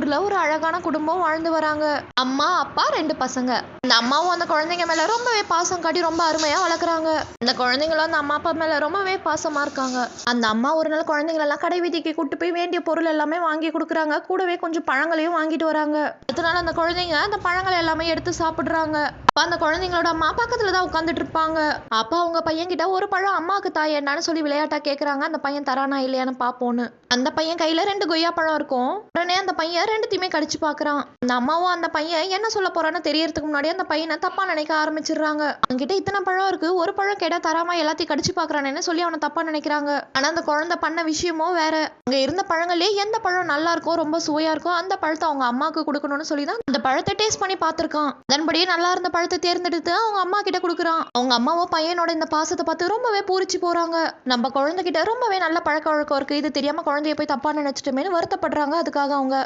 ஊர்ல ஒரு அழகான குடும்பம் வாழ்ந்து வராங்க. அம்மா, அப்பா, 2 பசங்க. அந்த அம்மாவும் அந்த குழந்தைங்க மேல ரொம்பவே பாசம் காட்டி ரொம்ப அருமையா வளர்க்குறாங்க. அந்த குழந்தைங்களும் அந்த அம்மா, அப்பா மேல ரொம்பவே பாசமா இருக்காங்க. அந்த அம்மா ஒரு நாள் குழந்தைங்களெல்லாம் கடை வீதிக்கு கூட்டு போய் வேண்டிய பொருள் எல்லாமே வாங்கி குடுக்குறாங்க. கூடவே கொஞ்சம் பழங்களையும் வாங்கிட்டு வராங்க. அடுத்த நாள் அந்த குழந்தைங்க அந்த பழங்களை எல்லாமே எடுத்து சாப்பிடுறாங்க. அப்ப அந்த குழந்தைங்களோட அம்மா பக்கத்துல தான் உட்காந்துட்டு இருப்பாங்க. அப்பா அவங்க பையன் கிட்ட ஒரு பழம் அம்மாவுக்கு தாய் என்னன்னு சொல்லி விளையாட்டா கேக்குறாங்க. அந்த பையன் தரானா இல்லையான்னு பாப்போன்னு. அந்த பையன் கையில 2 கொய்யா பழம் இருக்கும். உடனே அந்த பையன் 2த்தையுமே கடிச்சு பாக்குறான். அந்த அம்மாவும் அந்த பையன் என்ன சொல்ல போறான்னு தெரியறதுக்கு முன்னாடி அந்த பையனை தப்பா நினைக்க ஆரம்பிச்சிடுறாங்க. அவன்கிட்ட இத்தனை பழம் இருக்கு, ஒரு பழம் கேட்டா தராம எல்லாத்தையும் கடிச்சு பாக்குறானேன்னு சொல்லி அவனை தப்பா நினைக்கிறாங்க. ஆனா அந்த குழந்தை பண்ண விஷயமோ வேற. அங்க இருந்த பழங்களே எந்த பழம் நல்லா இருக்கோ ரொம்ப சுவையா இருக்கோ அந்த பழத்தை அவங்க அம்மாவுக்கு கொடுக்கணும்னு சொல்லி தான் அந்த பழத்தை டேஸ்ட் பண்ணி பார்த்திருக்கான். அதன்படியே நல்லா இருந்த பழத்தை தேர்ந்தெடுத்து அவங்க அம்மா கிட்ட கொடுக்குறான். அவங்க அம்மாவோ பையனோட இந்த பாசத்தை பார்த்து ரொம்பவே பூரிச்சு போறாங்க. நம்ம குழந்தை கிட்ட ரொம்பவே நல்ல பழக்க வழக்கம் இருக்கு, இது தெரியாம குழந்தைய போய் தப்பா நினைச்சிட்டோமேனு வருத்தப்படுறாங்க. அதுக்காக அவங்க